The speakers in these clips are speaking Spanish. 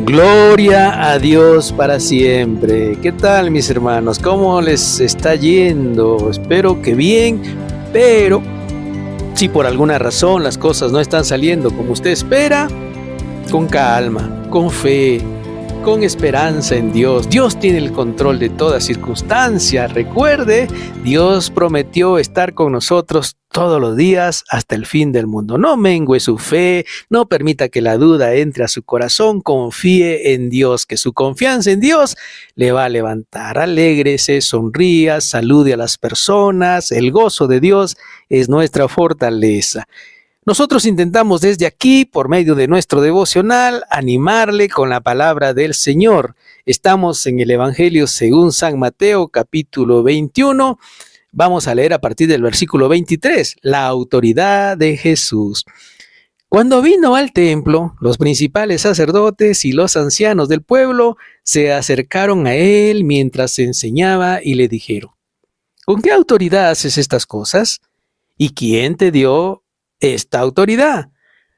Gloria a Dios para siempre. ¿Qué tal, mis hermanos? ¿Cómo les está yendo? Espero que bien, pero si por alguna razón las cosas no están saliendo como usted espera, con calma, con fe, con esperanza en Dios. Dios tiene el control de toda circunstancia. Recuerde, Dios prometió estar con nosotros todos los días hasta el fin del mundo. No mengue su fe, no permita que la duda entre a su corazón, confíe en Dios, que su confianza en Dios le va a levantar. Alégrese, sonría, salude a las personas. El gozo de Dios es nuestra fortaleza. Nosotros intentamos desde aquí, por medio de nuestro devocional, animarle con la palabra del Señor. Estamos en el Evangelio según San Mateo, capítulo 21. Vamos a leer a partir del versículo 23, la autoridad de Jesús. Cuando vino al templo, los principales sacerdotes y los ancianos del pueblo se acercaron a él mientras enseñaba y le dijeron: ¿con qué autoridad haces estas cosas? ¿Y quién te dio esta autoridad?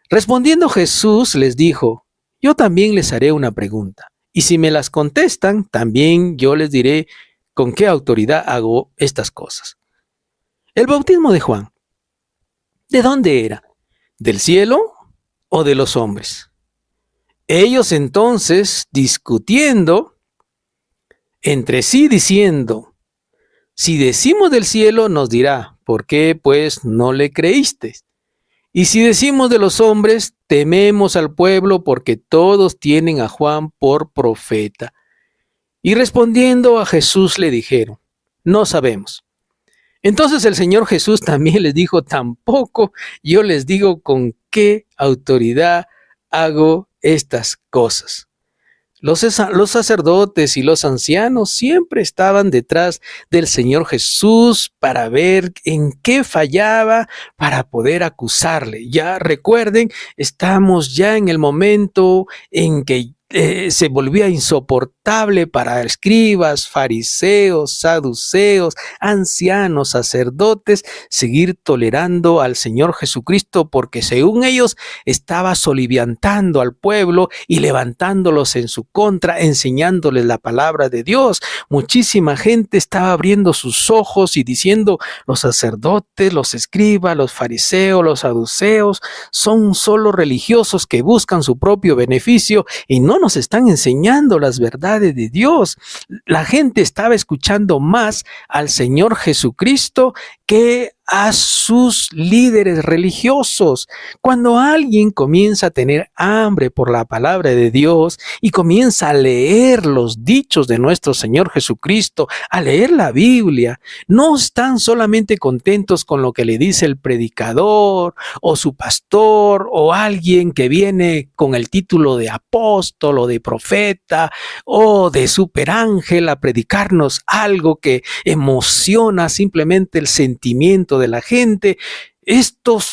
Respondiendo Jesús les dijo: yo también les haré una pregunta, y si me las contestan, también yo les diré con qué autoridad hago estas cosas. El bautismo de Juan, ¿de dónde era? ¿Del cielo o de los hombres? Ellos entonces, discutiendo entre sí, diciendo: si decimos del cielo, nos dirá, ¿por qué pues no le creísteis? Y si decimos de los hombres, tememos al pueblo porque todos tienen a Juan por profeta. Y respondiendo a Jesús le dijeron: no sabemos. Entonces el Señor Jesús también les dijo: tampoco yo les digo con qué autoridad hago estas cosas. Los sacerdotes y los ancianos siempre estaban detrás del Señor Jesús para ver en qué fallaba, para poder acusarle. Ya recuerden, estamos ya en el momento en que se volvía insoportable para escribas, fariseos, saduceos, ancianos, sacerdotes, seguir tolerando al Señor Jesucristo, porque según ellos estaba soliviantando al pueblo y levantándolos en su contra, enseñándoles la palabra de Dios. Muchísima gente estaba abriendo sus ojos y diciendo: los sacerdotes, los escribas, los fariseos, los saduceos son solo religiosos que buscan su propio beneficio y no nos están enseñando las verdades de Dios. La gente estaba escuchando más al Señor Jesucristo que a sus líderes religiosos. Cuando alguien comienza a tener hambre por la palabra de Dios y comienza a leer los dichos de nuestro Señor Jesucristo, a leer la Biblia, no están solamente contentos con lo que le dice el predicador o su pastor o alguien que viene con el título de apóstol o de profeta o de superángel a predicarnos algo que emociona simplemente el sentimiento de la gente.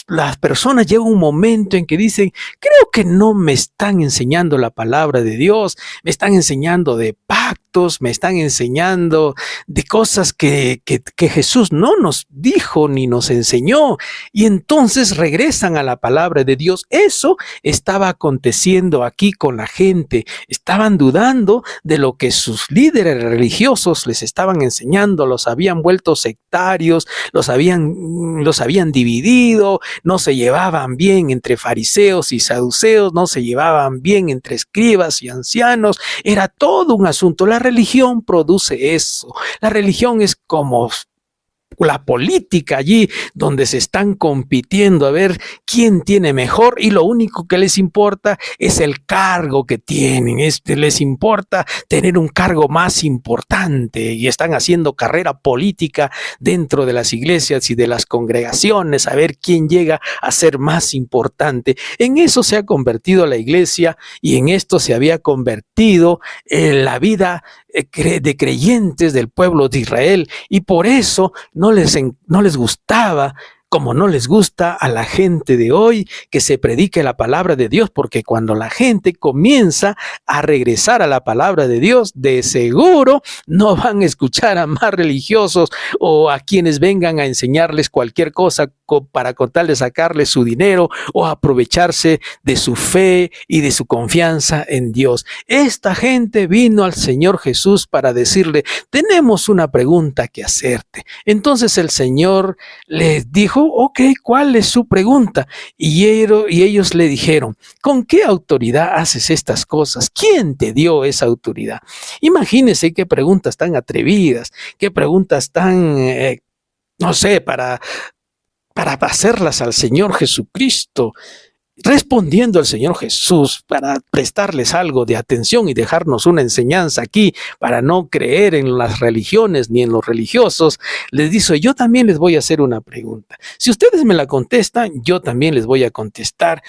Las personas llegan a un momento en que dicen: creo que no me están enseñando la palabra de Dios, me están enseñando de pactos, me están enseñando de cosas que Jesús no nos dijo ni nos enseñó, y entonces regresan a la palabra de Dios. Eso estaba aconteciendo aquí con la gente. Estaban dudando de lo que sus líderes religiosos les estaban enseñando, los habían vuelto sectarios, los habían dividido, no se llevaban bien entre fariseos y saduceos, no se llevaban bien entre escribas y ancianos. Era todo un asunto. La religión produce eso. La religión es como la política, allí donde se están compitiendo a ver quién tiene mejor, y lo único que les importa es el cargo que tienen, les importa tener un cargo más importante, y están haciendo carrera política dentro de las iglesias y de las congregaciones a ver quién llega a ser más importante. En eso se ha convertido la iglesia, y en esto se había convertido la vida de creyentes del pueblo de Israel, y por eso no les gustaba, como no les gusta a la gente de hoy, que se predique la palabra de Dios, porque cuando la gente comienza a regresar a la palabra de Dios, de seguro no van a escuchar a más religiosos o a quienes vengan a enseñarles cualquier cosa para con tal de sacarle su dinero o aprovecharse de su fe y de su confianza en Dios. Esta gente vino al Señor Jesús para decirle: tenemos una pregunta que hacerte. Entonces el Señor les dijo: ok, ¿cuál es su pregunta? Y ellos le dijeron: ¿con qué autoridad haces estas cosas? ¿Quién te dio esa autoridad? Imagínense qué preguntas tan atrevidas, qué preguntas tan, no sé, para hacerlas al Señor Jesucristo. Respondiendo al Señor Jesús para prestarles algo de atención y dejarnos una enseñanza aquí para no creer en las religiones ni en los religiosos, les dice: yo también les voy a hacer una pregunta. Si ustedes me la contestan, yo también les voy a contestar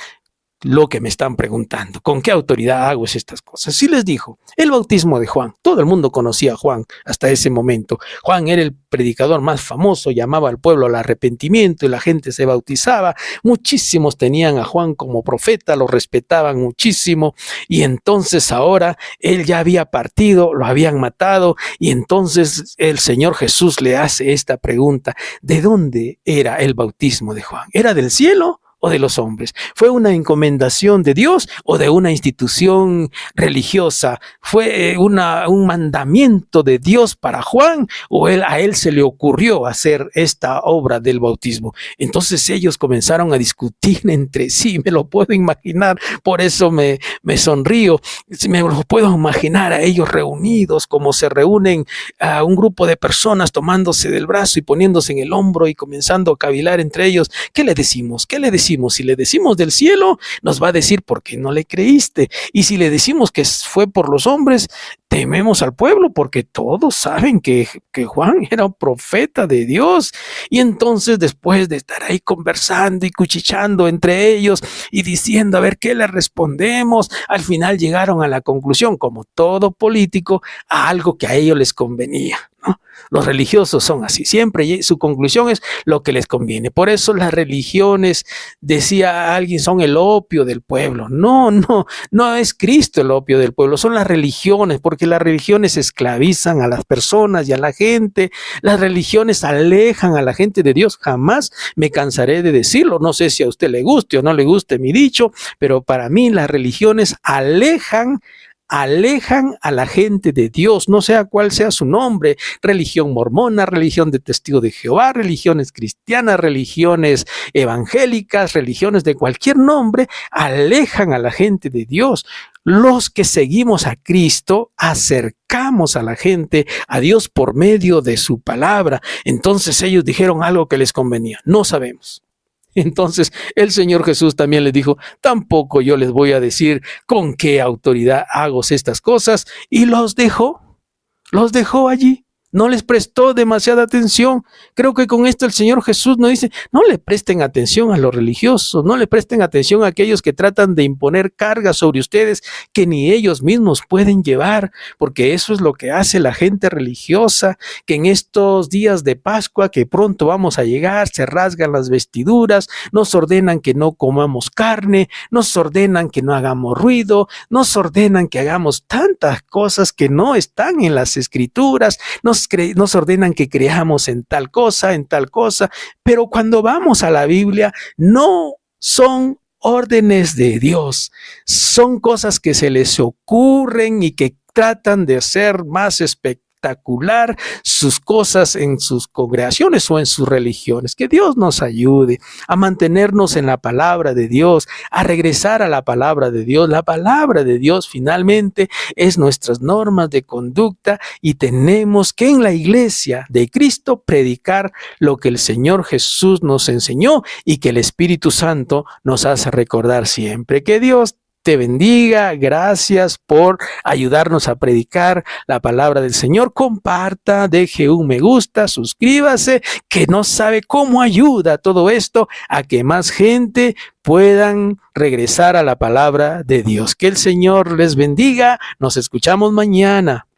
lo que me están preguntando. ¿Con qué autoridad hago estas cosas? Sí les dijo: el bautismo de Juan. Todo el mundo conocía a Juan hasta ese momento. Juan era el predicador más famoso, llamaba al pueblo al arrepentimiento y la gente se bautizaba. Muchísimos tenían a Juan como profeta, lo respetaban muchísimo, y entonces ahora él ya había partido, lo habían matado, y entonces el Señor Jesús le hace esta pregunta: ¿de dónde era el bautismo de Juan? ¿Era del cielo o de los hombres? ¿Fue una encomendación de Dios o de una institución religiosa? ¿Fue un mandamiento de Dios para Juan o a él se le ocurrió hacer esta obra del bautismo? Entonces ellos comenzaron a discutir entre sí, me lo puedo imaginar, por eso me sonrío, me lo puedo imaginar a ellos reunidos como se reúnen a un grupo de personas tomándose del brazo y poniéndose en el hombro y comenzando a cavilar entre ellos. ¿Qué le decimos? ¿Qué le decimos? Si le decimos del cielo, nos va a decir: ¿por qué no le creíste? Y si le decimos que fue por los hombres, tememos al pueblo porque todos saben que Juan era un profeta de Dios. Y entonces, después de estar ahí conversando y cuchicheando entre ellos y diciendo a ver qué le respondemos, al final llegaron a la conclusión, como todo político, a algo que a ellos les convenía, ¿no? Los religiosos son así, siempre su conclusión es lo que les conviene. Por eso las religiones, decía alguien, son el opio del pueblo. No es Cristo el opio del pueblo, son las religiones, porque las religiones esclavizan a las personas y a la gente. Las religiones alejan a la gente de Dios. Jamás me cansaré de decirlo. No sé si a usted le guste o no le guste mi dicho, pero para mí las religiones alejan a la gente de Dios, no sea cuál sea su nombre: religión mormona, religión de Testigo de Jehová, religiones cristianas, religiones evangélicas, religiones de cualquier nombre, alejan a la gente de Dios. Los que seguimos a Cristo acercamos a la gente a Dios por medio de su palabra. Entonces ellos dijeron algo que les convenía: no sabemos. Entonces el Señor Jesús también les dijo: tampoco yo les voy a decir con qué autoridad hago estas cosas, y los dejó allí. No les prestó demasiada atención. Creo que con esto el Señor Jesús nos dice: no le presten atención a los religiosos, no le presten atención a aquellos que tratan de imponer cargas sobre ustedes que ni ellos mismos pueden llevar, porque eso es lo que hace la gente religiosa, que en estos días de Pascua que pronto vamos a llegar, se rasgan las vestiduras, nos ordenan que no comamos carne, nos ordenan que no hagamos ruido, nos ordenan que hagamos tantas cosas que no están en las Escrituras, nos ordenan que creamos en tal cosa, pero cuando vamos a la Biblia, no son órdenes de Dios, son cosas que se les ocurren y que tratan de ser más espectaculares sus cosas en sus congregaciones o en sus religiones. Que Dios nos ayude a mantenernos en la palabra de Dios, a regresar a la palabra de Dios. La palabra de Dios finalmente es nuestras normas de conducta, y tenemos que en la iglesia de Cristo predicar lo que el Señor Jesús nos enseñó y que el Espíritu Santo nos hace recordar siempre. Que Dios te bendiga. Gracias por ayudarnos a predicar la palabra del Señor. Comparta, deje un me gusta, suscríbase, que no sabe cómo ayuda todo esto a que más gente puedan regresar a la palabra de Dios. Que el Señor les bendiga. Nos escuchamos mañana.